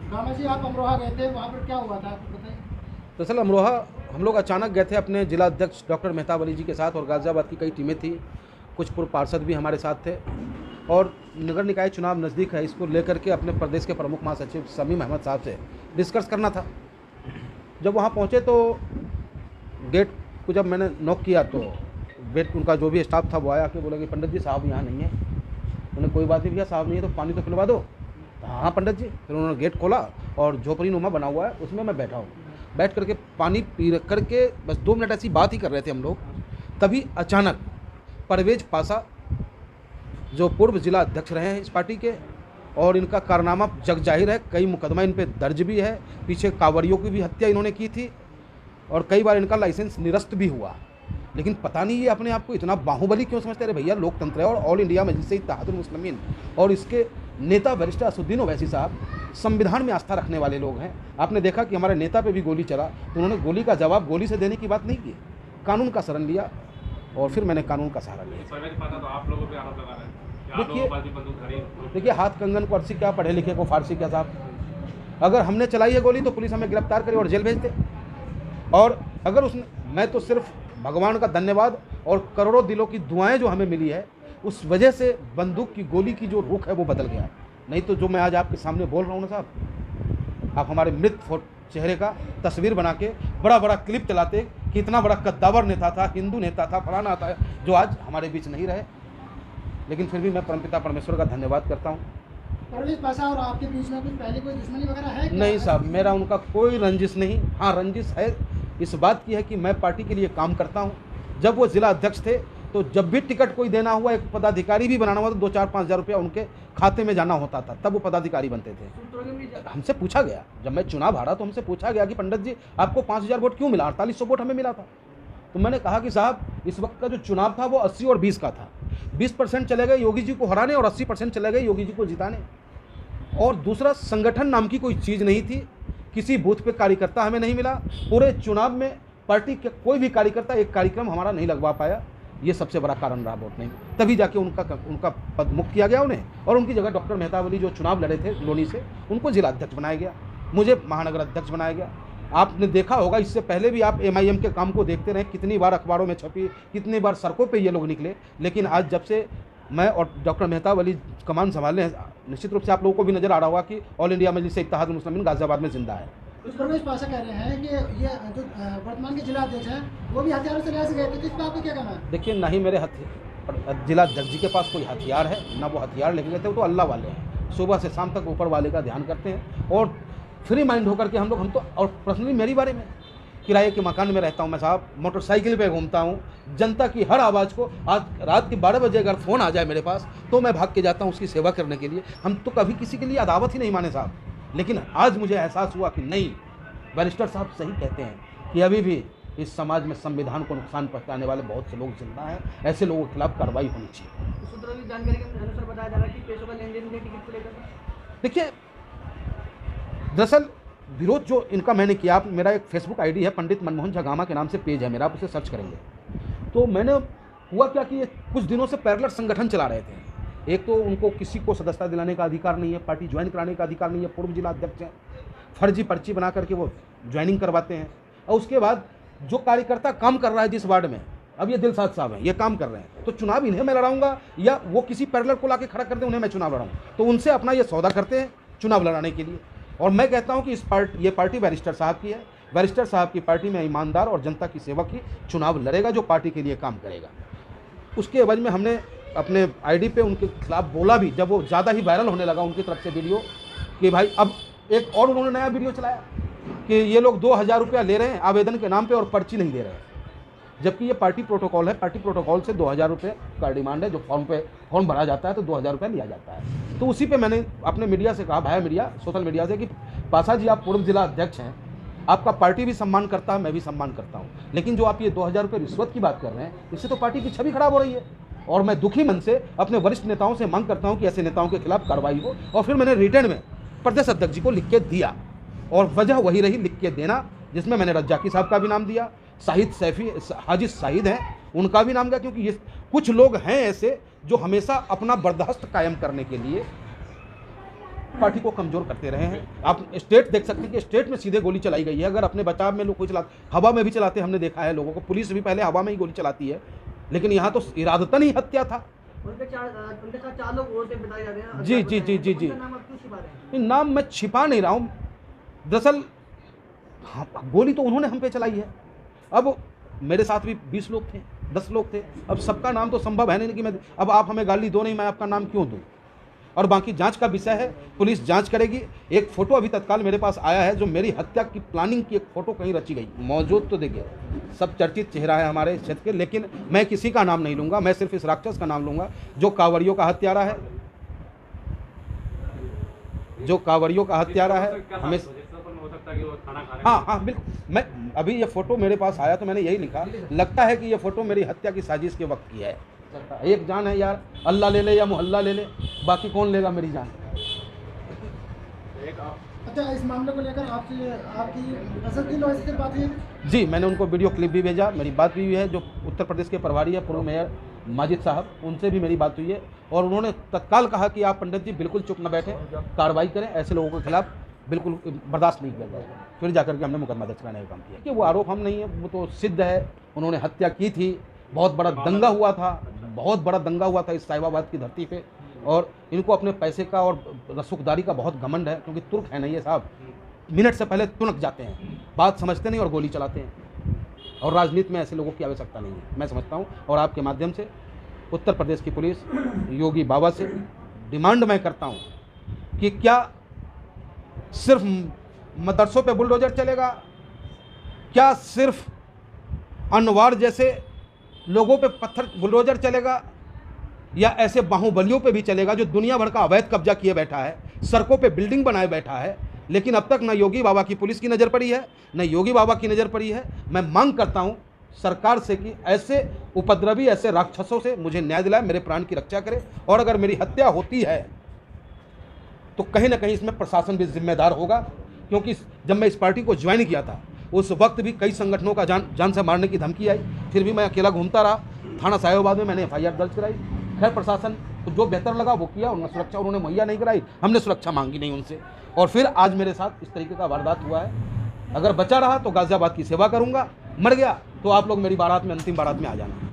कामा जी, आप अमरोहा गए थे, वहाँ पर क्या हुआ था आपको बताइए। दरअसल अमरोहा हम लोग अचानक गए थे अपने जिला अध्यक्ष डॉक्टर मेहताब अली जी के साथ, और गाज़ियाबाद की कई टीमें थी, कुछ पूर्व पार्षद भी हमारे साथ थे, और नगर निकाय चुनाव नज़दीक है, इसको लेकर के अपने प्रदेश के प्रमुख महासचिव शमीम अहमद साहब से डिस्कस करना था। जब वहाँ पहुँचे तो गेट को जब मैंने नॉक किया तो गेट उनका जो भी स्टाफ था वो आया कि बोला कि पंडित जी साहब यहाँ नहीं है। उन्होंने कोई बात नहीं भैया, साहब नहीं है तो पानी तो पिलवा दो। हाँ पंडित जी। फिर उन्होंने गेट खोला और झोपड़ी नुमा बना हुआ है, उसमें मैं बैठा हूँ। बैठ करके पानी पी करके बस 2 मिनट ऐसी बात ही कर रहे थे हम लोग, तभी अचानक परवेज पासा जो पूर्व जिला अध्यक्ष रहे हैं इस पार्टी के, और इनका कारनामा जग जाहिर है, कई मुकदमा इन पे दर्ज भी है, पीछे कांवड़ियों की भी हत्या इन्होंने की थी, और कई बार इनका लाइसेंस निरस्त भी हुआ। लेकिन पता नहीं ये अपने आप को इतना बाहुबली क्यों समझते रहे। भैया लोकतंत्र है, और ऑल इंडिया मजलिस इत्तेहादुल मुस्लिमीन और इसके नेता बैरिस्टर असदुद्दीन ओवैसी साहब संविधान में आस्था रखने वाले लोग हैं। आपने देखा कि हमारे नेता पे भी गोली चला तो उन्होंने गोली का जवाब गोली से देने की बात नहीं की, कानून का शरण लिया, और फिर मैंने कानून का सहारा लिया। देखिए हाथ कंगन को अर्सी क्या, पढ़े लिखे को फारसी क्या साहब। अगर हमने चलाई है गोली तो पुलिस हमें गिरफ्तार करे और जेल भेज दे, और अगर उसने, मैं तो सिर्फ भगवान का धन्यवाद और करोड़ों दिलों की दुआएं जो हमें मिली है उस वजह से बंदूक की गोली की जो रुख है वो बदल गया। नहीं तो जो मैं आज आपके सामने बोल रहा हूँ ना साहब, आप हमारे मृत चेहरे का तस्वीर बना के बड़ा बड़ा क्लिप चलाते कि इतना बड़ा कद्दावर नेता था, हिंदू नेता था, फलाना था, जो आज हमारे बीच नहीं रहे। लेकिन फिर भी मैं परमपिता परमेश्वर का धन्यवाद करता हूँ। परवेज पासा और आपके बीच में कुछ पहले कोई दुश्मनी वगैरह है क्या? नहीं साहब, मेरा उनका कोई रंजिश नहीं। हाँ रंजिश है इस बात की है कि मैं पार्टी के लिए काम करता हूँ। जब वो जिला अध्यक्ष थे तो जब भी टिकट कोई देना हुआ, एक पदाधिकारी भी बनाना हुआ तो 2-4-5 हज़ार रुपया उनके खाते में जाना होता था, तब वो पदाधिकारी बनते थे। हमसे पूछा गया, जब मैं चुनाव हारा तो हमसे पूछा गया कि पंडित जी आपको 5,000 वोट क्यों मिला, 4800 वोट हमें मिला था। तो मैंने कहा कि साहब इस वक्त का जो चुनाव था वो 80 और 20 का था। 20% चले गए योगी जी को हराने और 80% चले गए योगी जी को जिताने। और दूसरा, संगठन नाम की कोई चीज़ नहीं थी, किसी बूथ पे कार्यकर्ता हमें नहीं मिला। पूरे चुनाव में पार्टी के कोई भी कार्यकर्ता एक कार्यक्रम हमारा नहीं लगवा पाया, ये सबसे बड़ा कारण रहा वोट नहीं। तभी जाके उनका पद मुक्त किया गया उन्हें, और उनकी जगह डॉक्टर मेहताब अली जो चुनाव लड़े थे लोनी से, उनको जिला अध्यक्ष बनाया गया, मुझे महानगर अध्यक्ष बनाया गया। आपने देखा होगा, इससे पहले भी आप MIM के काम को देखते रहे, कितनी बार अखबारों में छपी, कितनी बार सड़कों पे ये लोग निकले। लेकिन आज जब से मैं और डॉक्टर मेहताब अली कमान संभालने हैं, निश्चित रूप से आप लोगों को भी नज़र आ रहा होगा कि ऑल इंडिया मजलिस इत्तेहादुल मुस्लिमीन गाज़ियाबाद में जिंदा है। परवेज पासा कह रहे हैं कि ये जो वर्तमान के जिला अध्यक्ष हैं वो भी हथियारों से लैस गए थे, तो इस पर आपको क्या कहना है? देखिए, ना ही मेरे जिला अध्यक्ष जी के पास कोई हथियार है, ना वो हथियार लेके गए थे। वो तो अल्लाह वाले हैं, सुबह से शाम तक ऊपर वाले का ध्यान करते हैं, और फ्री माइंड होकर के हम तो और पर्सनली मेरी बारे में, किराए के मकान में रहता हूँ मैं साहब, मोटरसाइकिल पे घूमता हूँ, जनता की हर आवाज़ को, आज रात के 12 बजे अगर फ़ोन आ जाए मेरे पास तो मैं भाग के जाता हूँ उसकी सेवा करने के लिए। हम तो कभी किसी के लिए अदावत ही नहीं माने साहब। लेकिन आज मुझे एहसास हुआ कि नहीं, बैरिस्टर साहब सही कहते हैं कि अभी भी इस समाज में संविधान को नुकसान पहुंचाने वाले बहुत से लोग जिंदा हैं, ऐसे लोगों के खिलाफ कार्रवाई होनी चाहिए। सूत्रों जानकारी के अनुसार बताया जा रहा है कि पैसों का लेन देन टिकट को लेकर। देखिए, दरअसल विरोध जो इनका मैंने किया, मेरा एक फेसबुक ID है, पंडित मनमोहन झगामा के नाम से पेज है मेरा, आप उसे सर्च करेंगे तो मैंने, हुआ क्या कि ये कुछ दिनों से पैरेलल संगठन चला रहे थे। एक तो उनको किसी को सदस्यता दिलाने का अधिकार नहीं है, पार्टी ज्वाइन कराने का अधिकार नहीं है, पूर्व जिला अध्यक्ष हैं, फर्जी पर्ची बना करके वो ज्वाइनिंग करवाते हैं। और उसके बाद जो कार्यकर्ता काम कर रहा है जिस वार्ड में, अब ये दिलसाद साहब हैं, ये काम कर रहे हैं, तो चुनाव इन्हें मैं लड़ाऊंगा या वो किसी पैरेलल को लाके खड़ा कर दे उन्हें मैं चुनाव लड़ाऊँ, तो उनसे अपना ये सौदा करते हैं चुनाव लड़ाने के लिए। और मैं कहता हूँ कि ये पार्टी बैरिस्टर साहब की है, बैरिस्टर साहब की पार्टी में ईमानदार और जनता की सेवा की चुनाव लड़ेगा जो पार्टी के लिए काम करेगा। उसके एवज में हमने अपने ID पे उनके खिलाफ बोला भी, जब वो ज़्यादा ही वायरल होने लगा उनकी तरफ से वीडियो, कि भाई अब एक और उन्होंने नया वीडियो चलाया कि ये लोग 2,000 रुपया ले रहे हैं आवेदन के नाम पे और पर्ची नहीं दे रहे हैं, जबकि ये पार्टी प्रोटोकॉल है। पार्टी प्रोटोकॉल से 2,000 रुपये का डिमांड है, जो फॉर्म भरा जाता है तो 2,000 रुपये लिया जाता है। तो उसी पे मैंने अपने मीडिया से कहा, भाया मीडिया, सोशल मीडिया से, कि पासा जी आप पूर्व जिला अध्यक्ष हैं, आपका पार्टी भी सम्मान करता है, मैं भी सम्मान करता हूँ, लेकिन जो आप ये 2,000 रुपये रिश्वत की बात कर रहे हैं, इससे तो पार्टी की छवि खराब हो रही है। और मैं दुखी मन से अपने वरिष्ठ नेताओं से मांग करता हूँ कि ऐसे नेताओं के खिलाफ कार्रवाई हो। और फिर मैंने रिटर्न में प्रदेश अध्यक्ष जी को लिख के दिया, और वजह वही रही लिख के देना, जिसमें मैंने रज्जाकी साहब का भी नाम दिया, शाहिद सैफी, हाजी शाहिद हैं, उनका भी नाम दिया, क्योंकि ये कुछ लोग हैं ऐसे जो हमेशा अपना बर्दाश्त कायम करने के लिए पार्टी को कमज़ोर करते रहे हैं। आप स्टेट देख सकते हैं कि स्टेट में सीधे गोली चलाई गई है। अगर अपने बचाव में लोग कोई हवा में भी चलाते हमने देखा है लोगों को, पुलिस भी पहले हवा में ही गोली चलाती है, लेकिन यहाँ तो इरादतन ही हत्या था। उनके साथ 4 लोग और थे बताए जा रहे हैं। जी जी जी जी जी, नाम आप क्यों छिपा रहे हैं? नाम मैं छिपा नहीं रहा हूँ, दरअसल गोली तो उन्होंने हम पे चलाई है। अब मेरे साथ भी 20 लोग थे, 10 लोग थे, अब सबका नाम तो संभव है नहीं कि मैं, अब आप हमें गाली दो नहीं, मैं आपका नाम क्यों दूँ? और बाकी जांच का विषय है, पुलिस जांच करेगी। एक फ़ोटो अभी तत्काल मेरे पास आया है जो मेरी हत्या की प्लानिंग की एक फ़ोटो कहीं रची गई मौजूद, तो देखिए सब चर्चित चेहरा है हमारे क्षेत्र के, लेकिन मैं किसी का नाम नहीं लूँगा, मैं सिर्फ इस राक्षस का नाम लूँगा जो कांवरियों का हत्यारा है, जो कांवरियों का हत्यारा है। हमें हाँ हाँ बिल्कुल, मैं अभी ये फ़ोटो मेरे पास आया तो मैंने यही लिखा, लगता है कि ये फ़ोटो मेरी हत्या की साजिश के वक्त की है। एक जान है यार, अल्लाह ले ले या मोहल्ला ले ले, बाकी कौन लेगा मेरी जान। अच्छा, इस मामले को लेकर आपकी असद लॉयर से बात हुई? जी, मैंने उनको वीडियो क्लिप भी भेजा, मेरी बात भी हुई है। जो उत्तर प्रदेश के प्रभारी है पूर्व मेयर माजिद साहब, उनसे भी मेरी बात हुई है और उन्होंने तत्काल कहा कि आप पंडित जी बिल्कुल चुप न बैठें, कार्रवाई करें, ऐसे लोगों के खिलाफ बिल्कुल बर्दाश्त नहीं किया जाएगा। फिर जाकर के हमने मुकदमा दर्ज कराने का काम किया कि वो आरोप हम नहीं है, वो तो सिद्ध है, उन्होंने हत्या की थी। बहुत बड़ा दंगा हुआ था, बहुत बड़ा दंगा हुआ था इस साहिबाबाद की धरती पे, और इनको अपने पैसे का और रसूखदारी का बहुत घमंड है, क्योंकि तुर्क है नहीं ये साहब, मिनट से पहले तुनक जाते हैं, बात समझते नहीं और गोली चलाते हैं। और राजनीति में ऐसे लोगों की आवश्यकता नहीं है, मैं समझता हूँ। और आपके माध्यम से उत्तर प्रदेश की पुलिस, योगी बाबा से डिमांड मैं करता हूँ कि क्या सिर्फ मदरसों पे बुलडोजर चलेगा? क्या सिर्फ अनवार जैसे लोगों पे पत्थर बुलडोजर चलेगा, या ऐसे बाहुबलियों पे भी चलेगा जो दुनिया भर का अवैध कब्जा किए बैठा है, सड़कों पे बिल्डिंग बनाए बैठा है? लेकिन अब तक न योगी बाबा की पुलिस की नज़र पड़ी है, न योगी बाबा की नज़र पड़ी है। मैं मांग करता हूं सरकार से कि ऐसे उपद्रवी, ऐसे राक्षसों से मुझे न्याय दिलाए, मेरे प्राण की रक्षा करे। और अगर मेरी हत्या होती है तो कहीं ना कहीं इसमें प्रशासन भी जिम्मेदार होगा, क्योंकि जब मैं इस पार्टी को ज्वाइन किया था उस वक्त भी कई संगठनों का जान से मारने की धमकी आई, फिर भी मैं अकेला घूमता रहा। थाना साहिबाबाद में मैंने FIR दर्ज कराई। खैर प्रशासन को जो बेहतर लगा वो किया, उन्होंने सुरक्षा उन्होंने मुहैया नहीं कराई, हमने सुरक्षा मांगी नहीं उनसे, और फिर आज मेरे साथ इस तरीके का वारदात हुआ है। अगर बचा रहा तो गाजियाबाद की सेवा करूंगा, मर गया तो आप लोग मेरी बारात में, अंतिम बारात में आ जाना।